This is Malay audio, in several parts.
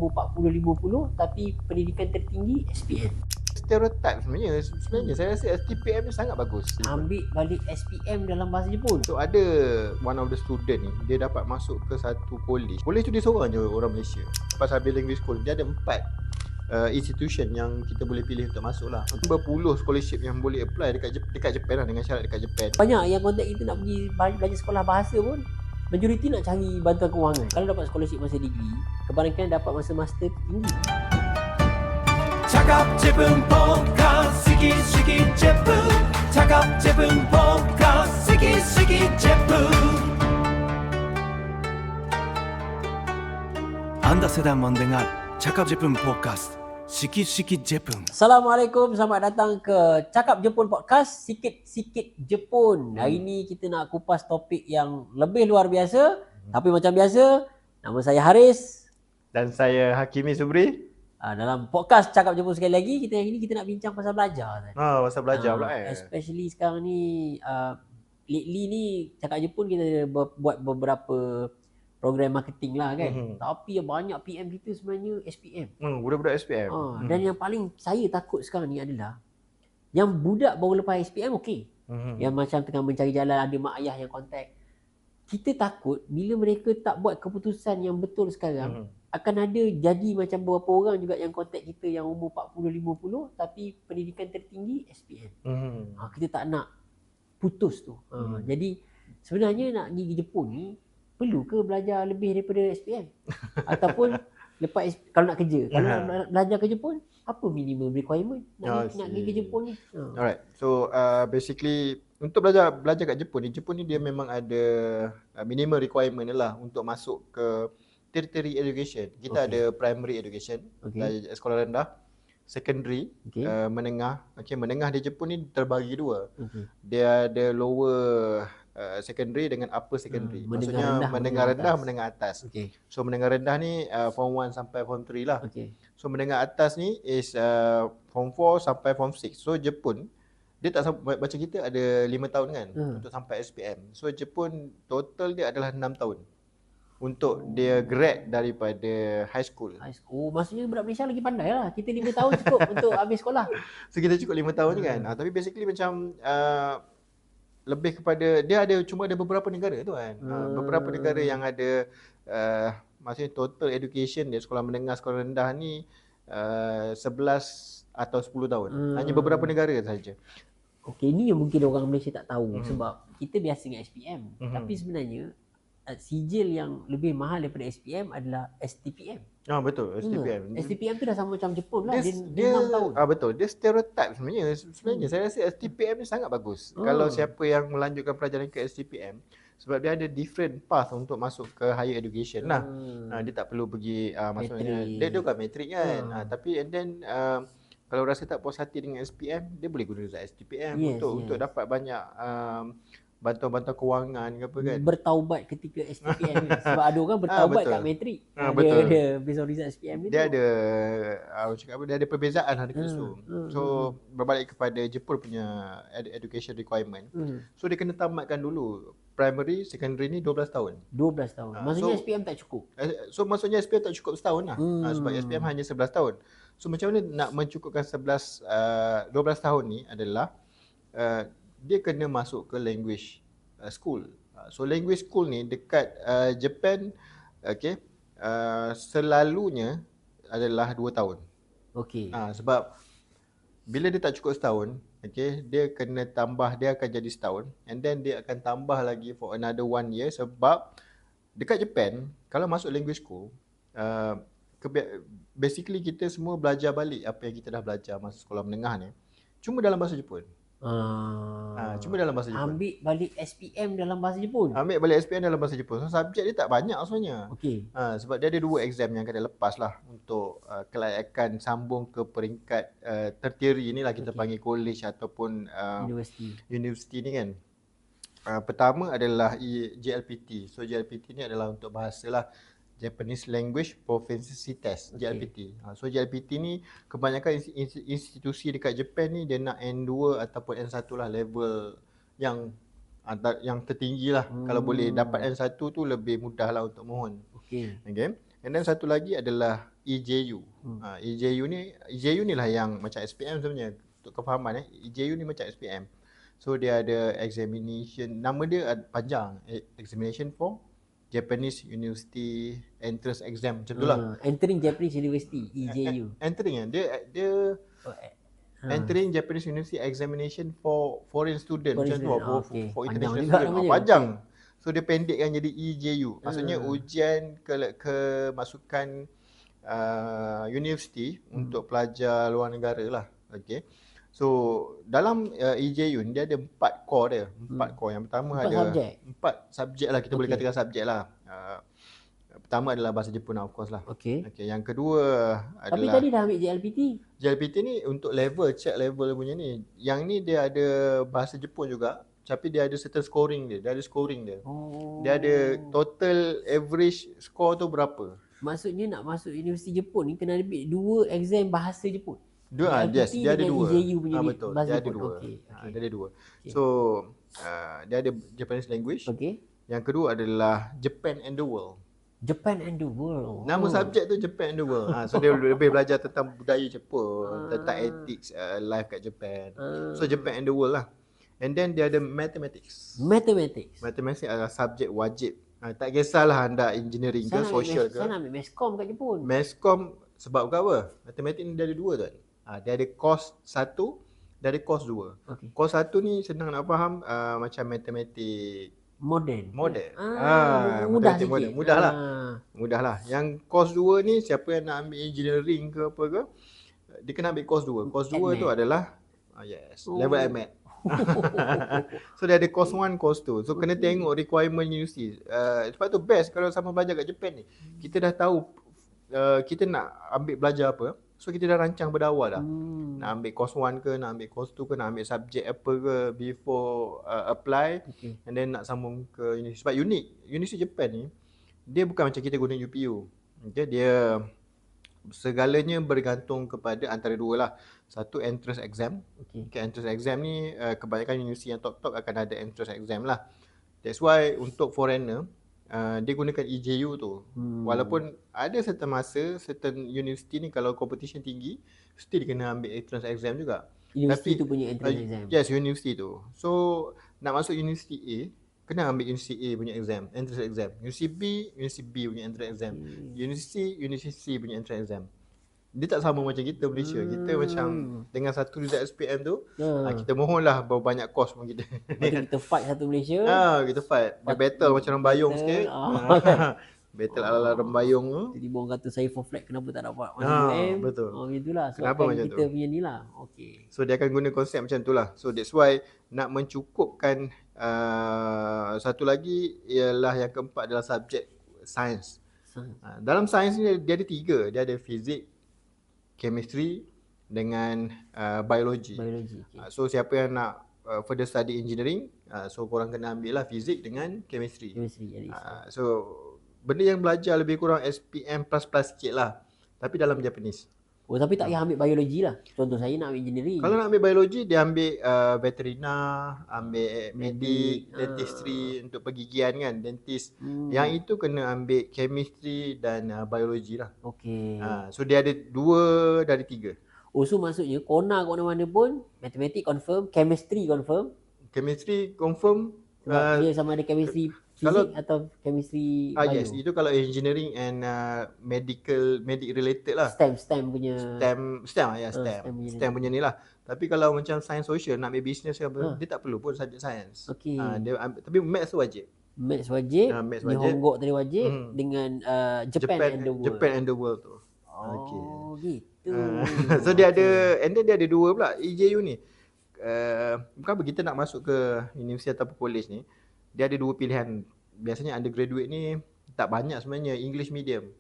umur 40-50 tapi pendidikan tertinggi SPM. Stereotype sebenarnya saya rasa STPM ni sangat bagus. Ambil balik SPM dalam bahasa Jepun. So ada one of the student ni, dia dapat masuk ke satu college. College tu dia seorang je orang Malaysia. Pasal bilingual school, dia ada 4 institution yang kita boleh pilih untuk masuk lah. Berpuluh scholarship yang boleh apply dekat Japan lah, dengan syarat dekat Japan. Banyak yang kontak kita nak pergi belajar sekolah bahasa pun, majoriti nak cari bantuan kewangan. Kalau dapat scholarship masa degree, kebanyakan dapat masa master tinggi. Cakap Jepun Podcast, sikit-sikit Jepun. Cakap Jepun Podcast, sikit-sikit Jepun. Anda sedang mendengar Cakap Jepun Podcast, sikit-sikit Jepun. Assalamualaikum, selamat datang ke Cakap Jepun Podcast, sikit-sikit Jepun. Hari ni kita nak kupas topik yang lebih luar biasa. Tapi macam biasa, nama saya Haris. Dan saya Hakimi Subri. Dalam podcast Cakap Jepun sekali lagi, hari ni kita nak bincang pasal belajar. Pasal belajar pula Especially sekarang ni, lately ni Cakap Jepun kita buat beberapa program marketing lah kan. Tapi yang banyak PM kita sebenarnya SPM. Budak-budak SPM. Dan yang paling saya takut sekarang ni adalah yang budak baru lepas SPM okey. Yang macam tengah mencari jalan, ada mak ayah yang kontak. Kita takut bila mereka tak buat keputusan yang betul sekarang, akan ada jadi macam beberapa orang juga yang kontak kita yang umur 40-50 tapi pendidikan tertinggi SPM. Kita tak nak putus tu. Jadi sebenarnya nak pergi Jepun ni, perlu ke belajar lebih daripada SPM? Ataupun lepas kalau nak kerja, kalau nak belajar ke Jepun, apa minimum requirement nak pergi ke Jepun ni? Alright. So basically untuk belajar kat Jepun ni dia memang ada minimum requirement lah untuk masuk ke tertiary education. Kita ada primary education, sekolah rendah, secondary, menengah. Menengah di Jepun ni terbagi dua. Dia ada lower secondary dengan upper secondary. Maksudnya menengah rendah, menengah atas. So menengah rendah ni form 1 sampai form 3 lah. So menengah atas ni is form 4 sampai form 6. So Jepun dia tak macam kita ada 5 tahun kan untuk sampai SPM. So Jepun total dia adalah 6 tahun untuk dia grad daripada high school. Maksudnya budak Malaysia lagi pandai lah. Kita 5 tahun cukup untuk habis sekolah. So kita cukup 5 tahun je kan. Tapi basically macam lebih kepada dia cuma ada beberapa negara tu kan. Beberapa negara yang ada maksudnya total education dia sekolah menengah, sekolah rendah ni 11 atau 10 tahun. Hanya beberapa negara saja. Ini yang mungkin orang Malaysia tak tahu sebab kita biasa dengan SPM. Tapi sebenarnya sijil yang lebih mahal daripada SPM adalah STPM. Betul, STPM. STPM tu dah sama macam Jepun lah. Dia 6 tahun. Betul. Dia stereotype sebenarnya. Saya rasa STPM ni sangat bagus. Kalau siapa yang melanjutkan pelajaran ke STPM, sebab dia ada different path untuk masuk ke higher education lah. Dia tak perlu pergi maksudnya dia bukan matrik kan. Tapi and then kalau rasa tak puas hati dengan SPM, dia boleh guna STPM untuk dapat banyak bantuan-bantuan kewangan ke apa kan. Bertaubat ketika SPM ni. Sebab ada orang bertaubat kat matrik. Dia based on result SPM ni. Dia ada dia ada perbezaan harga so. So berbalik kepada Jepun punya education requirement. So dia kena tamatkan dulu primary, secondary ni 12 tahun. 12 tahun. Maksudnya SPM tak cukup. So maksudnya SPM tak cukup setahun lah. Sebab SPM hanya 11 tahun. So macam mana nak mencukupkan 12 tahun ni adalah dia kena masuk ke language school. So language school ni dekat Japan selalunya adalah 2 tahun. Sebab bila dia tak cukup setahun, dia kena tambah, dia akan jadi setahun and then dia akan tambah lagi for another 1 year sebab dekat Japan kalau masuk language school basically kita semua belajar balik apa yang kita dah belajar masa sekolah menengah ni cuma dalam bahasa Jepun. Cuma dalam bahasa Jepun. Ambil balik SPM dalam bahasa Jepun. dalam bahasa Jepun. So subjek dia tak banyak sebenarnya. Sebab dia ada 2 exam yang kena lepas lah untuk kelayakan sambung ke peringkat tertiary ni lah kita panggil college ataupun universiti ni kan. Pertama adalah JLPT. So JLPT ni adalah untuk bahasa lah, Japanese Language Proficiency Test, JLPT. So JLPT ni kebanyakan institusi dekat Japan ni dia nak N2 ataupun N1 lah, level yang tertinggi lah. Kalau boleh dapat N1 tu lebih mudah lah untuk mohon. And then satu lagi adalah EJU. EJU ni lah yang macam SPM sebenarnya. Untuk kefahaman EJU ni macam SPM. So dia ada examination, nama dia panjang, examination for Japanese University Entrance Exam macam tu lah. Entering Japanese University, EJU. Entering dia Entering Japanese University Examination for Foreign Student macam tu, for international student. Panjang. So dia pendekkan jadi EJU. Maksudnya ujian kemasukan universiti untuk pelajar luar negara lah. Okay. So dalam EJU ni dia ada 4 core dia. 4 core. Yang pertama ada subjek. 4 subjek lah, kita boleh katakan subjek lah. Pertama adalah bahasa Jepun of course lah. Okay. Yang kedua adalah, tapi tadi dah ambil JLPT. JLPT ni untuk level, check level punya ni. Yang ni dia ada bahasa Jepun juga, tapi dia ada certain scoring dia. Dia ada scoring dia. Dia ada total average score tu berapa. Maksudnya nak masuk Universiti Jepun ni kena ambil 2 exam bahasa Jepun. Yes, dia ada 2. EJU punya betul. Dia ada 2. Dia ada 2. So dia ada Japanese language. Okay. Yang kedua adalah Japan and the World. Japan and the World. Nama subjek tu Japan and the World. So dia lebih belajar tentang budaya Jepun, tentang ethics life kat Japan. So Japan and the World lah. And then dia ada Mathematics. Mathematics adalah subjek wajib. Tak kisahlah anda engineering ke social ke. Saya nak ambil Mescom kat Jepun. Mescom sebab apa? Matematik ni dia ada 2 tuan. Dia ada course 1, dia ada course 2. Okay. Course 1 ni senang nak faham, macam matematik Modern. Mudah sikit. Mudah lah. Yang course 2 ni siapa yang nak ambil engineering ke apa ke, dia kena ambil course 2. Course 2 tu adalah level AdMed. So dia ada course 1, course 2. So kena tengok requirement universiti. Sebab tu best kalau sama belajar kat Japan ni. Kita dah tahu kita nak ambil belajar apa. So kita dah rancang pada awal dah. Nak ambil course 1 ke, nak ambil course 2 ke, nak ambil subjek apa ke before apply. And then nak sambung ke universiti. Sebab universiti Japan ni dia bukan macam kita guna UPU. Okay, dia segalanya bergantung kepada antara 2 lah. Satu entrance exam. Okay, entrance exam ni kebanyakan universiti yang top akan ada entrance exam lah. That's why untuk foreigner dia gunakan EJU tu. Walaupun ada certain masa, certain universiti ni kalau competition tinggi, still dia kena ambil entrance exam juga. Universiti tu punya entrance exam. Yes, universiti tu. So nak masuk universiti A, kena ambil universiti A punya exam, entrance exam. Universiti B punya entrance exam. Universiti C punya entrance exam. Dia tak sama macam kita Malaysia. Kita macam dengan satu result SPM tu, kita mohonlah berapa banyak kos pun kita. Kita fight satu Malaysia. Kita fight. Dia battle macam rembayung sikit. Battle ala-ala rembayung tu. Jadi orang kata saya for flag kenapa tak dapat SPM. Betul. Itulah kenapa macam kita tu? Punya ni lah. Okay. So dia akan guna konsep macam tu lah. So that's why nak mencukupkan satu lagi ialah yang keempat adalah subjek sains. Dalam sains ni dia ada 3. Dia ada fizik, chemistry dengan biology. So siapa yang nak further study engineering, so korang kena ambil lah fizik dengan chemistry. So benda yang belajar lebih kurang SPM plus sikit lah, tapi dalam Japanese. Tapi tak payah ambil biologi lah. Contoh saya nak ambil engineering. Kalau nak ambil biologi, dia ambil veterina, ambil medik, dentistry untuk pergigian kan, dentist. Yang itu kena ambil chemistry dan biologi lah. Okay. So dia ada 2 dari 3. So maksudnya kona kat mana-mana pun, matematik confirm, chemistry confirm. Chemistry confirm. Sebab dia sama ada chemistry fizik atau chemistry bio. Yes, itu kalau engineering and medic related lah. STEM punya. STEM punya ni lah. Tapi kalau macam science social, nak ambil business ke apa, dia tak perlu pun subjek science. Okay. Tapi maths tu wajib. Maths wajib. Nihongo tadi wajib. Dengan Japan and the World. Japan and the World tu. Gitu. So dia ada, and then dia ada 2 pula EJU ni. Bukan apa kita nak masuk ke universiti ataupun college ni, dia ada 2 pilihan. Biasanya undergraduate ni tak banyak sebenarnya English medium.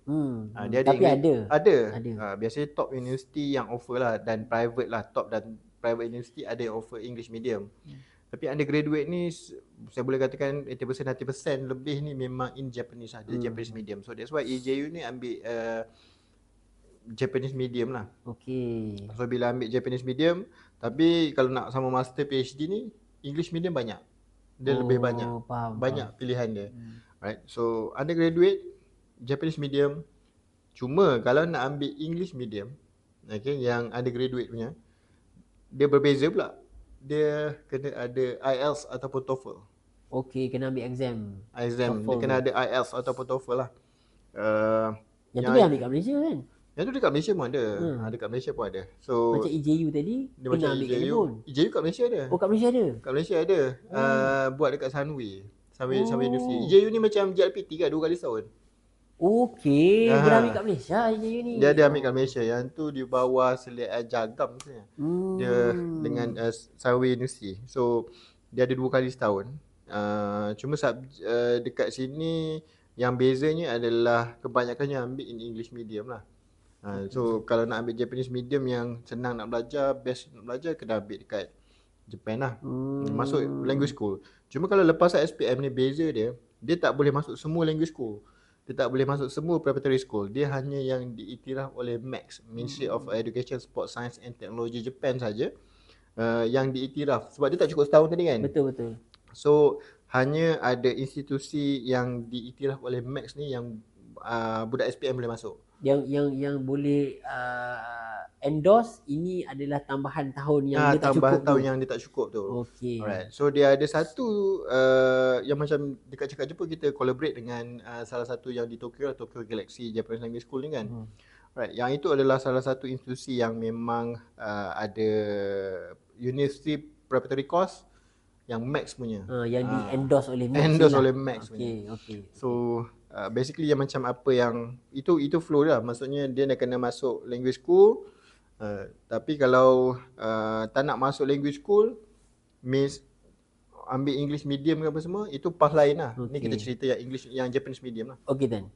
Dia ada tapi ada. Biasanya top universiti yang offer lah, dan private lah, top dan private university ada yang offer English medium. Tapi undergraduate ni saya boleh katakan 80% 90% lebih ni memang in Japanese lah, dia Japanese medium. So that's why EJU ni ambil Japanese medium lah. Okay. So bila ambil Japanese medium, tapi kalau nak sama master PhD ni English medium banyak. Dia lebih banyak. Banyak pilihan dia. Right. So undergraduate Japanese medium, Cuma kalau nak ambil English medium, okay, yang undergraduate punya, dia berbeza pula. Dia kena ada IELTS ataupun TOEFL. Okey, kena ambil exam. Exam. Dia TOEFL kena tu. ada IELTS ataupun TOEFL lah. Yang tu dia ambil kat Malaysia kan? Yang tu dekat Malaysia pun ada. Dekat Malaysia pun ada. So Macam EJU tadi, dia kena macam ambil kat EJU. Jepun. EJU kat Malaysia ada. Oh, kat Malaysia ada? Kat Malaysia ada. Buat dekat Sunway. Sunway University. EJU ni macam JLPT kan, 2 kali setahun. Okey, dia ambil kat Malaysia EJU ni. Dia ada ambil kat Malaysia. Yang tu di bawah Selit Jagam sebenarnya. Dia dengan Sunway University. So dia ada 2 kali setahun. Cuma dekat sini yang bezanya adalah kebanyakannya ambil in English medium lah. So kalau nak ambil Japanese medium yang senang nak belajar, best nak belajar, kena ambil dekat Japan lah. Masuk language school. Cuma kalau lepas SPM ni beza dia tak boleh masuk semua language school. Dia tak boleh masuk semua preparatory school. Dia hanya yang diiktiraf oleh MAX, Ministry of Education, Sport Science and Technology Japan saja yang diiktiraf. Sebab dia tak cukup setahun tadi kan? Betul. So hanya ada institusi yang diiktiraf oleh MAX ni yang budak SPM boleh masuk. Yang boleh endorse ini adalah tambahan tahun yang dia tak cukup. Tambahan tahun yang dia tak cukup tu. Okey. Alright. So dia ada satu yang macam dekat cakap Jepun, kita collaborate dengan salah satu yang di Tokyo Galaxy Japanese Language School ni kan. Right. Yang itu adalah salah satu institusi yang memang ada university preparatory course yang MAX punya. Yang di-endorse oleh MAX. Endorse oleh MAX punya. Okey. So basically yang macam apa yang itu flow dah. Maksudnya dia nak kena masuk language school. Tapi kalau tak nak masuk language school, means ambil English medium ke apa semua, itu path lain lah. Ni kita cerita yang Japanese medium lah. Okey Dan.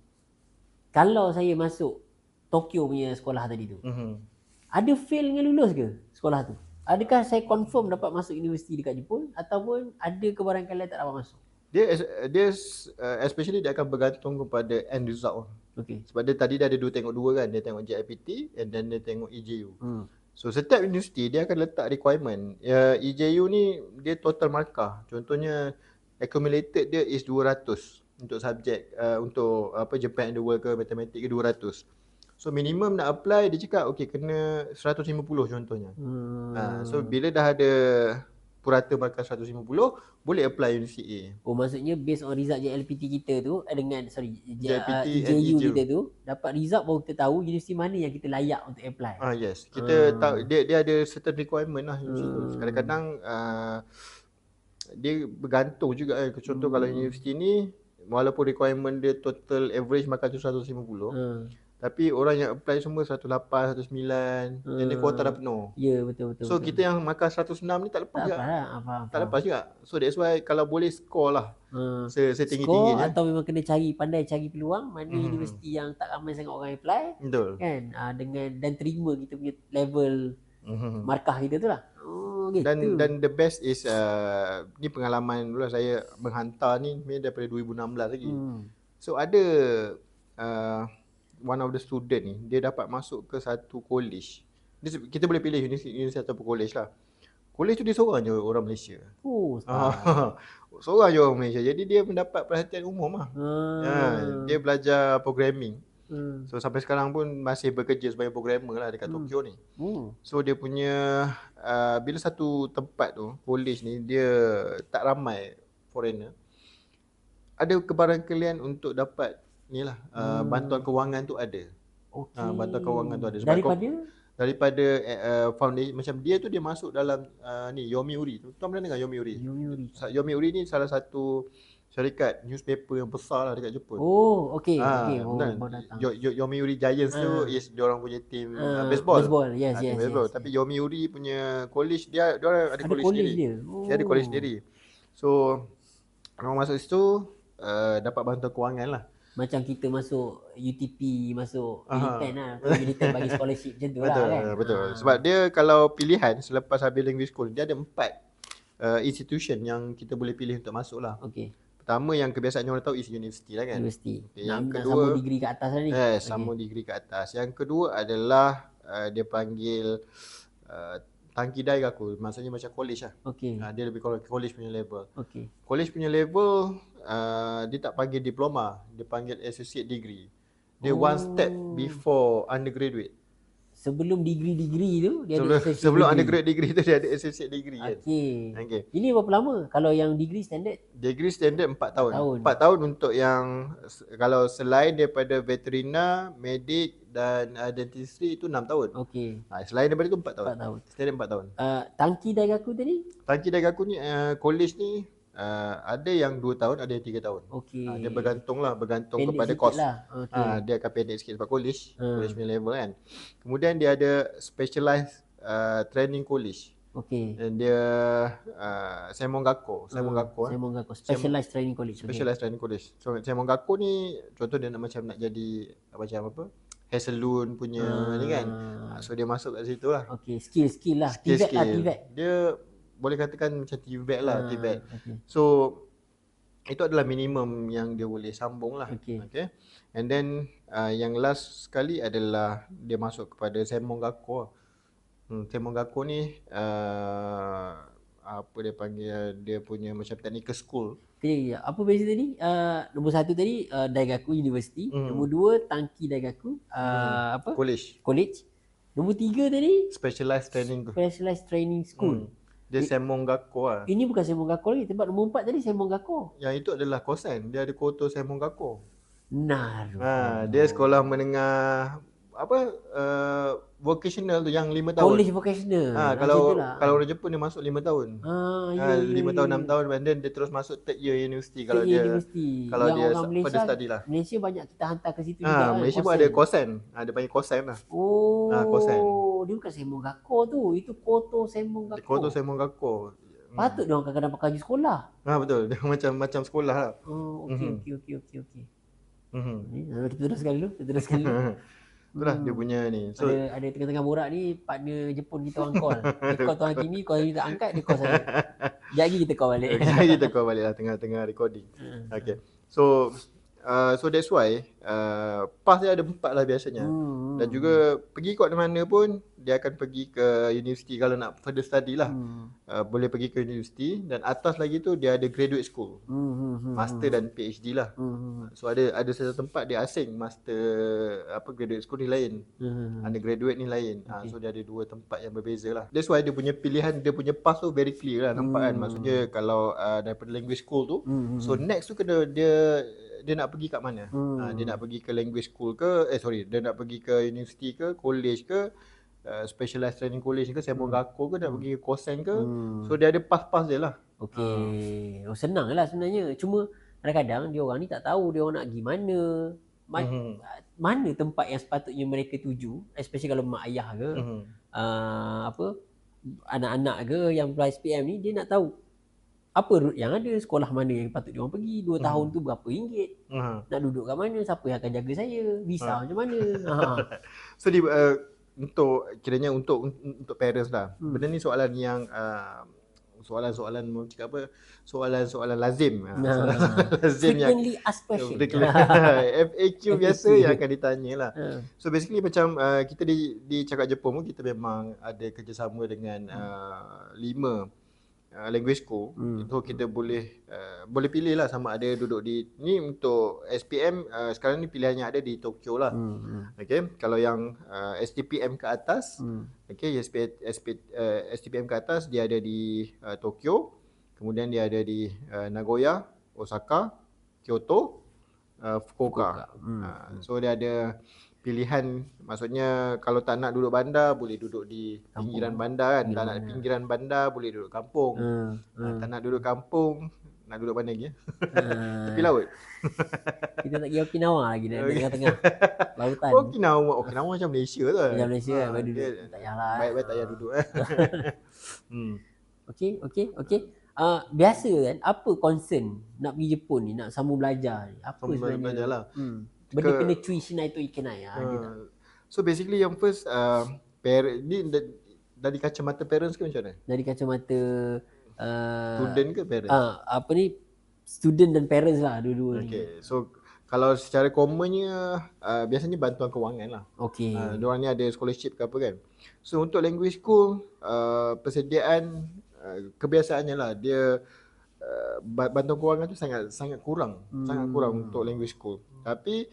Kalau saya masuk Tokyo punya sekolah tadi tu, ada fail dengan lulus ke sekolah tu? Adakah saya confirm dapat masuk universiti dekat Jepun ataupun ada kebarangkalian tak dapat masuk? Dia especially dia akan bergantung kepada end result. Okey. Sebab dia tadi dia ada tengok dua kan. Dia tengok JIPT and then dia tengok EJU. So setiap universiti dia akan letak requirement. EJU ni dia total markah. Contohnya accumulated dia is 200 untuk subjek untuk Japan and the World ke matematik ke 200. So minimum nak apply dia cakap okey kena 150 contohnya. So bila dah ada purata markah 150 boleh apply universiti A. Oh, maksudnya based on result JLPT kita tu dengan JLPT EJU kita tu dapat result baru kita tahu universiti mana yang kita layak untuk apply. Yes. Kita tahu dia ada certain requirement lah universiti tu. Kadang-kadang dia bergantung juga contoh kalau universiti ni walaupun requirement dia total average markah tu 150. Tapi orang yang apply semua 108, 109, jadi kuota dah penuh. Ya, betul. So kita yang markah 106 ni tak lepas juga. Tak lepas juga. So that's why kalau boleh score lah setinggi-tingginya. Atau memang kena pandai cari peluang mana universiti yang tak ramai sangat orang apply. Betul. Kan? Dan terima kita punya level markah kita tu lah. Gitu. Dan the best is ni pengalaman dulu saya menghantar ni daripada 2016 lagi. So ada one of the student ni dia dapat masuk ke satu college. Kita boleh pilih universiti ataupun college lah. College tu dia seorang je orang Malaysia. Seorang je orang Malaysia. Jadi dia mendapat perhatian umum lah. Dia belajar programming. So sampai sekarang pun masih bekerja sebagai programmer lah dekat Tokyo ni. So dia punya bila satu tempat tu college ni dia tak ramai foreigner, ada kebarangkalian untuk dapat ni lah bantuan kewangan tu ada. Bantuan kewangan tu ada. Sebab daripada foundation macam dia tu dia masuk dalam ni Yomiuri tu. Tuan pernah dengar Yomiuri? Yomiuri ni salah satu syarikat newspaper yang besar lah dekat Jepun. Okey. Yomiuri Giants tu is diorang punya team baseball. Yes. Tapi Yomiuri punya college dia orang ada college sendiri. Dia ada college sendiri. So orang masuk situ dapat bantuan kewangan lah. Macam kita masuk UTP, masuk Unitan lah. Unitan bagi scholarship macam tu lah kan. Betul. Sebab dia kalau pilihan selepas habis language school, dia ada 4 institution yang kita boleh pilih untuk masuk lah. Okey. Pertama yang kebiasaannya orang tahu is universiti lah kan. Universiti. Yang kedua, sambung degree kat atas lah ni. Sambung degree kat atas. Yang kedua adalah dia panggil Tankidai Gaku. Maksudnya macam college lah. Okey. Dia lebih college punya level. Okey. College punya level dia tak panggil diploma, dia panggil associate degree. Dia one step before undergraduate. Sebelum degree tu dia ada associate Sebelum degree. undergrad degree tu dia ada associate degree kan. Okey. Ini berapa lama? Kalau yang degree standard? Degree standard 4 tahun. 4 tahun untuk yang kalau selain daripada veterina, medik dan dentistry itu 6 tahun. Okey. Selain daripada itu 4 tahun. 4 tahun. Standard 4 tahun. Tangki daigaku tadi? Tangki daigaku ni college ni ada yang 2 tahun, ada yang 3 tahun. Okey. Dia bergantung pendek kepada course. Lah. Okay. Dia akan pendek sikit sebab college punya level kan. Kemudian dia ada specialized training college. Okey. Dan dia Semongako. Semongako specialized training college. Specialized training college. So Semongako ni contoh dia nak jadi macam apa? Hair salon punya ni kan. So dia masuk kat situ lah. Okey, skill lah. TVET. Dia boleh katakan macam TVET lah, TVET. Okay. So itu adalah minimum yang dia boleh sambung lah. Okay. And then yang last sekali adalah dia masuk kepada Semongako. Semongako ni apa dia panggil, dia punya macam technical school. Okay, apa beza tadi? Nombor 1 tadi Daigaku University. Nombor 2 Tangki Daigaku apa? College. Nombor 3 tadi Specialized Training School. Dia Semongako lah. Ini bukan Semongako lagi. Tempat nombor 4 tadi Semongako. Yang itu adalah kosan. Dia ada koto Semongako. Dia sekolah menengah vocational tu yang 5 tahun. College vocational. Kalau orang Jepun dia masuk 5 tahun. 5 tahun 6 tahun, and then dia terus masuk third year university kalau dia pada study lah. Malaysia banyak kita hantar ke situ juga. Malaysia pun ada kosan. Dia panggil kosan lah. Kosan. Dia bukan Semongako tu. Itu Koto Semongako. Patut dia orang kadang-kadang pakai baju sekolah. Betul. Dia macam sekolah lah. Okey. Kita teruskan dulu. Itulah dia punya ni. So ada tengah-tengah borak ni partner Jepun kita orang call. Dia call tuan Kimi, call kita angkat, dia call saya. Sekejap lagi kita call balik. Kita call balik lah tengah recording. Okay. So that's why pass dia ada 4 lah biasanya. Dan juga pergi kat mana pun dia akan pergi ke universiti kalau nak further study lah. Boleh pergi ke universiti, dan atas lagi tu dia ada graduate school. Master dan PhD lah. So ada satu tempat dia asing, master graduate school ni lain. Undergraduate ni lain. So dia ada 2 tempat yang berbeza lah. That's why dia punya pilihan, dia punya path tu very clear lah, nampak kan. Maksudnya kalau daripada language school tu, so next tu kena dia nak pergi kat mana? Dia nak pergi ke language school ke, dia nak pergi ke university ke, college ke, specialized training college ke, Semongako ke, nak pergi ke kosan ke. So dia ada path dia lah. Okey. Senang lah sebenarnya. Cuma kadang-kadang dia orang ni tak tahu dia orang nak pergi mana. Mana tempat yang sepatutnya mereka tuju, especially kalau mak ayah ke, anak-anak ke yang apply SPM ni, dia nak tahu apa route yang ada, sekolah mana yang patut dia orang pergi, 2 tahun tu berapa ringgit, nak duduk kat mana, siapa yang akan jaga saya, visa macam mana. So untuk kiranya untuk parents lah. Benda ni soalan yang soalan mau cakap apa? Soalan lazim. Lazim yang frequently asked question. FAQ biasa yang akan ditanya lah. So basically macam kita di Cakap Jepun pun kita memang ada kerjasama dengan 5 language school. So kita boleh pilih lah sama ada duduk di ni. Untuk SPM sekarang ni pilihannya ada di Tokyo lah. Okay, kalau yang STPM ke atas, okay, STPM ke atas dia ada di Tokyo, kemudian dia ada di Nagoya, Osaka, Kyoto, Fukuoka. So dia ada pilihan, maksudnya kalau tak nak duduk bandar boleh duduk di pinggiran bandar kan. Tak nak pinggiran bandar boleh duduk kampung. Tak nak duduk kampung, nak duduk mana lagi? Tepi laut. Kita tak kira Okinawa lagi, nak tengah-tengah lautan. Okinawa macam Malaysia tu. Macam Malaysia kan, duduk tak payahlah. Baik-baik tak payah duduk. Okey. Biasa kan, apa concern nak pergi Jepun ni, nak sambung belajar ni? Apa sebenarnya? Belajar lah. Benda kena tuition itu ikenai. So basically yang first ni dari kacamata parents ke macam mana? Dari kacamata student ke parents? Student dan parents lah, dua-dua ni. Okay. So kalau secara commonnya biasanya bantuan kewangan lah. Okay. Diorang ni ada scholarship ke apa kan. So untuk language school persediaan kebiasaannya lah, dia bantuan kewangan tu sangat kurang. Sangat kurang untuk language school. Tapi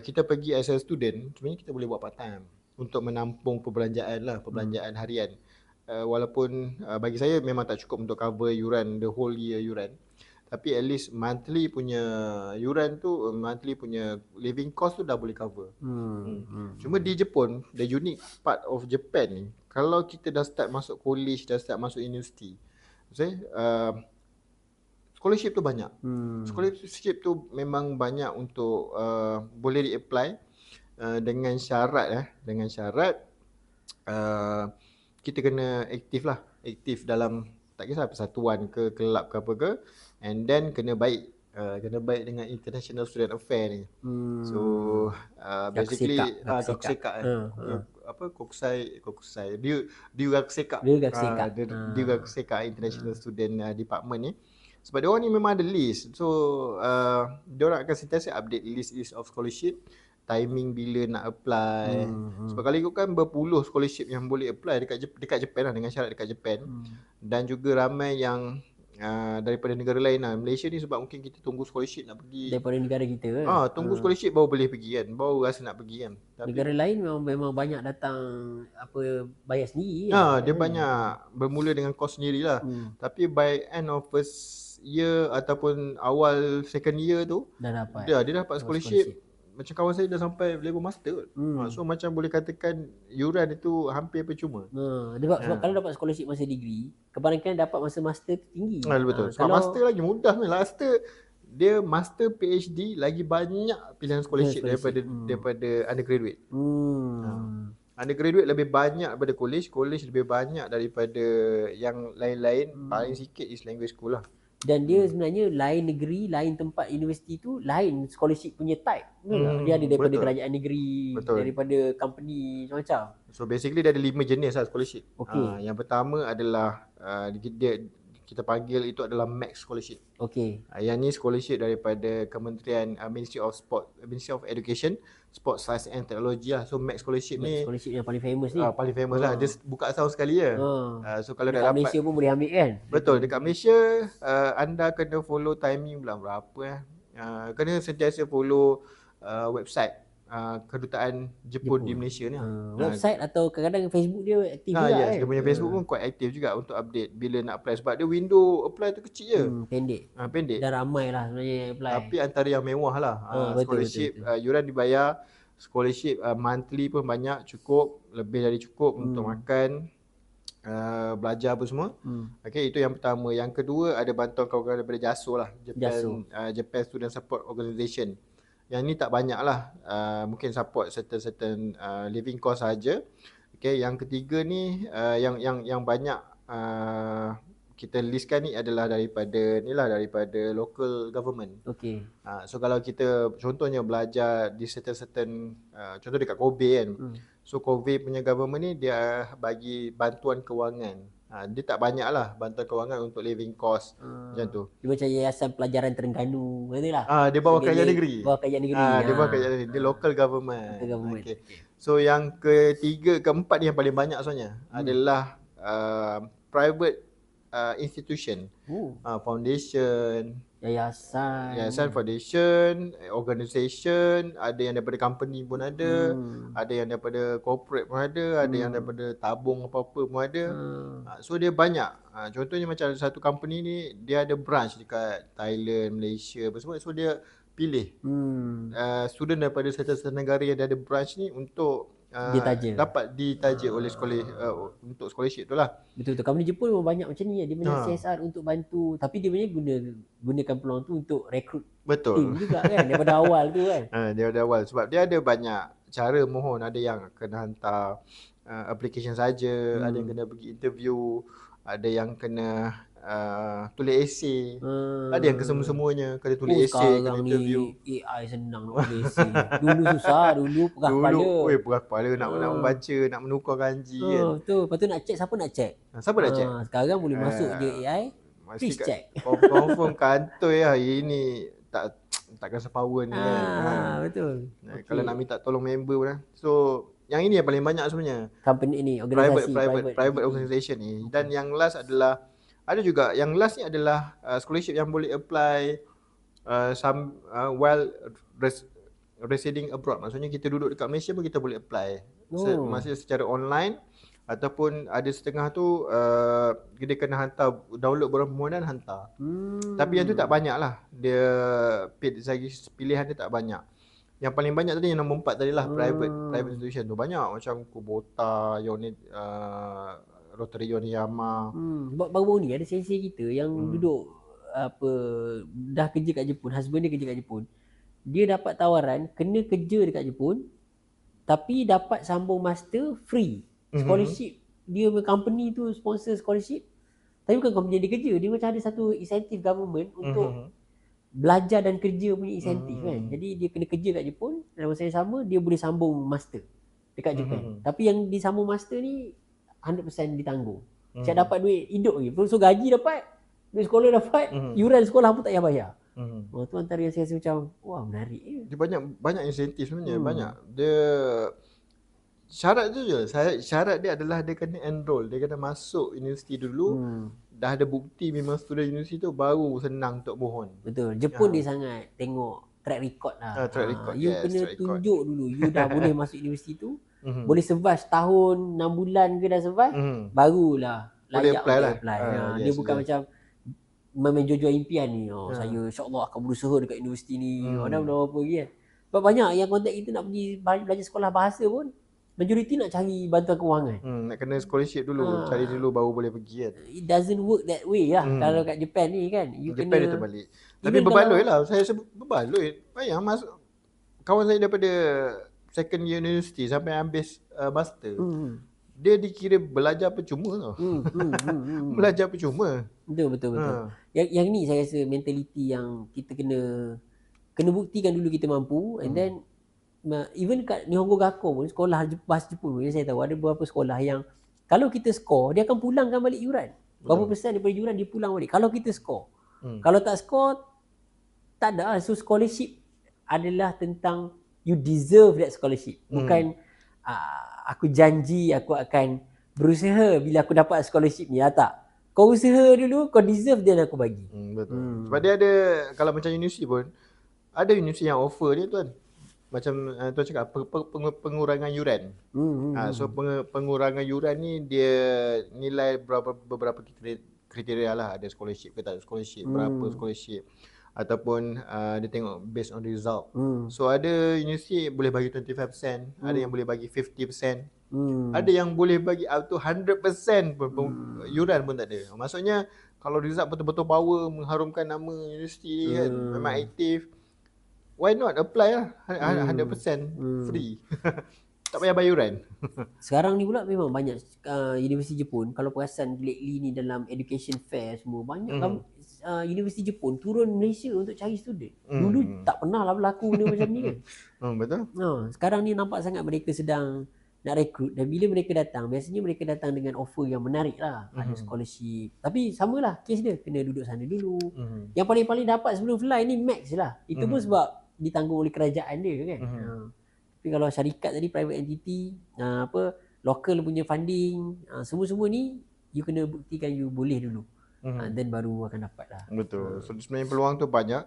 kita pergi as a student, sebenarnya kita boleh buat part time untuk menampung perbelanjaan harian. Walaupun bagi saya memang tak cukup untuk cover yuran, the whole year yuran. Tapi at least monthly punya yuran tu, monthly punya living cost tu dah boleh cover. Cuma di Jepun, the unique part of Japan ni, kalau kita dah start masuk college, dah start masuk university, scholarship tu banyak. Scholarship tu memang banyak untuk boleh di-apply dengan syarat kita kena aktif dalam tak kisah persatuan ke kelab ke apa ke, and then kena baik dengan international student affair ni. So basically Gakuseka Kokusai Gakuseka International Student Department ni, sebab dia orang ni memang ada list. So dia orang akan sentiasa update list of scholarship, timing bila nak apply. Sebab kalau ikutkan berpuluh scholarship yang boleh apply dekat Japan lah, dengan syarat dekat Japan. Dan juga ramai yang daripada negara lain lah. Malaysia ni sebab mungkin kita tunggu scholarship nak pergi daripada negara kita kan. Tunggu scholarship baru boleh pergi kan, baru rasa nak pergi kan. Tapi negara lain memang banyak datang bayar sendiri dia banyak bermula dengan kos sendirilah. Tapi by end of first year ataupun awal second year tu dia dapat scholarship. Macam kawan saya dah sampai level master. So macam boleh katakan yuran itu hampir percuma. Sebab kalau dapat scholarship masa degree, kebanyakan dapat masa master tu tinggi. Betul. Sebab kalau master lagi mudah ni. Master PhD lagi banyak pilihan scholarship daripada undergraduate. Undergraduate lebih banyak daripada college lebih banyak daripada yang lain-lain. Paling sikit is language school lah. Dan dia sebenarnya lain negeri, lain tempat universiti tu, lain scholarship punya type. Dia ada daripada kerajaan negeri, daripada company macam-macam. So basically dia ada 5 jenis lah scholarship. Yang pertama adalah kita panggil itu adalah max scholarship. Yang ni scholarship daripada Kementerian Ministry of Education, Sport, Science and Technology lah. So max scholarship ni scholarship yang paling famous ni. Paling famous lah. Dia buka setahun sekali je. So kalau dekat dah dapat Malaysia pun boleh ambil kan. Betul. Dekat Malaysia anda kena follow timing bulan berapa kena sentiasa follow website kedutaan Jepun di Malaysia ni. Website atau kadang-kadang Facebook dia aktif juga kan. Dia punya Facebook pun quite aktif juga untuk update bila nak apply, sebab dia window apply tu kecil je. Pendek. Dah ramai lah sebenarnya yang apply. Tapi antara yang mewah lah. Scholarship betul. Yuran dibayar, scholarship monthly pun banyak, cukup, lebih dari cukup untuk makan, belajar apa semua. Itu yang pertama. Yang kedua ada bantuan kawan-kawan daripada JASO lah, Japan Student Support Organisation. Yang ni tak banyak lah, mungkin support certain living cost saja. Yang ketiga ni yang banyak kita listkan ni adalah daripada local government. So kalau kita contohnya belajar di certain contoh dekat Kobe kan. So Kobe punya government ni dia bagi bantuan kewangan. Dia tak banyak lah bantuan kewangan untuk living cost macam tu. Dia macam Yayasan Pelajaran Terengganu lah. Dia bawa kerajaan negeri. Dia bawa kerajaan negeri. Dia local government. So yang ketiga, keempat ni yang paling banyak sebenarnya adalah private institution, foundation, yayasan, foundation, organisation, ada yang daripada company pun ada yang daripada corporate pun ada yang daripada tabung apa-apa pun ada. So dia banyak. Contohnya macam satu company ni dia ada branch dekat Thailand, Malaysia apa semua. So dia pilih student daripada certain negara yang dia ada branch ni untuk dapat ditaja oleh untuk scholarship tu lah. Betul. Company Jepun memang banyak macam ni. Dia punya CSR untuk bantu. Tapi dia punya gunakan peluang tu untuk rekrut team juga kan. Daripada awal tu kan. Daripada awal. Sebab dia ada banyak cara mohon. Ada yang kena hantar application saja, ada yang kena pergi interview, ada yang kena tulis essay, ada yang kesemua-semuanya kena tulis essay, kena interview. AI senang nak tulis essay. Dulu susah, dulu pegah kepala nak membaca, nak menukar kanji kan. Betul. Lepas tu nak check, siapa nak check? Sekarang boleh masuk je AI, please check. Confirm kantoi lah, ini tak rasa power ni kan. Betul. Kalau nak minta tolong member pun. So yang ini yang paling banyak sebenarnya. Company ni, organisasi private organisation ni. Dan yang last adalah yang last ni adalah scholarship yang boleh apply while residing abroad. Maksudnya kita duduk dekat Malaysia pun kita boleh apply. Oh. Maksudnya secara online ataupun ada setengah tu dia kena hantar download permohonan hantar. Tapi yang tu tak banyak lah. Dia segi pilihan dia tak banyak. Yang paling banyak tadi yang nombor 4 tadi lah, private institution tu banyak macam Kubota, Rotary Yoneyama. Baru-baru ni ada sensei kita yang duduk dah kerja kat Jepun, husband dia kerja kat Jepun. Dia dapat tawaran kena kerja dekat Jepun tapi dapat sambung master free. Scholarship. Dia punya company tu sponsor scholarship. Tapi bukan company dia kerja, dia macam ada satu insentif government untuk belajar dan kerja punya insentif kan. Jadi dia kena kerja kat Jepun, dalam masa yang sama dia boleh sambung master dekat Jepun. Tapi yang disambung master ni 100% ditanggung. Siap dapat duit hidup lagi. So gaji dapat, duit sekolah dapat, yuran sekolah pun tak payah bayar. Tu antara yang saya rasa macam wah menarik. Dia banyak insentif sebenarnya, banyak. Dia syarat tu je. Syarat dia adalah dia kena enroll, dia kena masuk universiti dulu. Dah ada bukti memang student universiti tu baru senang untuk mohon. Betul. Jepun dia sangat tengok track record lah. Track record. You kena tunjuk dulu you dah boleh masuk universiti tu. Boleh survive setahun, 6 bulan ke dah survive, barulah layak apply lah. Dia bukan macam main jojo impian ni. Saya insya-Allah akan berusaha dekat universiti ni. Dah berapa lagi kan. Sebab banyak yang kontak kita nak pergi belajar sekolah bahasa pun majoriti nak cari bantuan kewangan. Nak kena scholarship dulu, cari dulu baru boleh pergi kan. It doesn't work that way lah. Kalau kat Japan ni kan, Japan dia terbalik. Tapi berbaloi lah. Saya rasa berbaloi. Bayang masuk kawan saya daripada second year university sampai habis master. Dia dikira belajar percuma tau. Belajar percuma. Betul. Yang ni saya rasa mentaliti yang kita kena buktikan dulu kita mampu, and then even kat Nihongo Gakko pun, sekolah bahasa Jepun pun, yang saya tahu ada beberapa sekolah yang kalau kita score dia akan pulangkan balik yuran. Berapa persen daripada yuran dia pulang balik kalau kita score. Kalau tak score tak ada. So scholarship adalah tentang you deserve that scholarship. Bukan aku janji aku akan berusaha bila aku dapat scholarship ni. Tak. Kau usaha dulu, kau deserve then aku bagi. Betul. Sebab dia ada, kalau macam universiti pun, ada universiti yang offer dia tuan. Macam tuan cakap, pengurangan yuran. So pengurangan yuran ni dia nilai beberapa kriteria lah. Ada scholarship ke tak ada scholarship, berapa scholarship. Ataupun dia tengok based on result. So ada universiti boleh bagi 25%, ada yang boleh bagi 50%, ada yang boleh bagi up to 100% yuran pun tak ada. Maksudnya kalau result betul-betul power, mengharumkan nama universiti kan, memang aktif, why not apply lah 100% free. Tak payah bayar yuran. Sekarang ni pula memang banyak universiti Jepun, kalau perasan lately ni dalam education fair semua, banyak universiti Jepun turun Malaysia untuk cari student. Dulu tak pernah lah berlaku benda macam ni kan. Betul. Sekarang ni nampak sangat mereka sedang nak rekrut, dan bila mereka datang, biasanya mereka datang dengan offer yang menarik lah. Ada scholarship. Tapi samalah case dia, kena duduk sana dulu. Yang paling-paling dapat sebelum fly ni max lah. Itu pun sebab ditanggung oleh kerajaan dia kan. Tapi kalau syarikat tadi, private entity, local punya funding, semua-semua ni you kena buktikan you boleh dulu. Then baru akan dapat lah. Betul. So sebenarnya peluang tu banyak.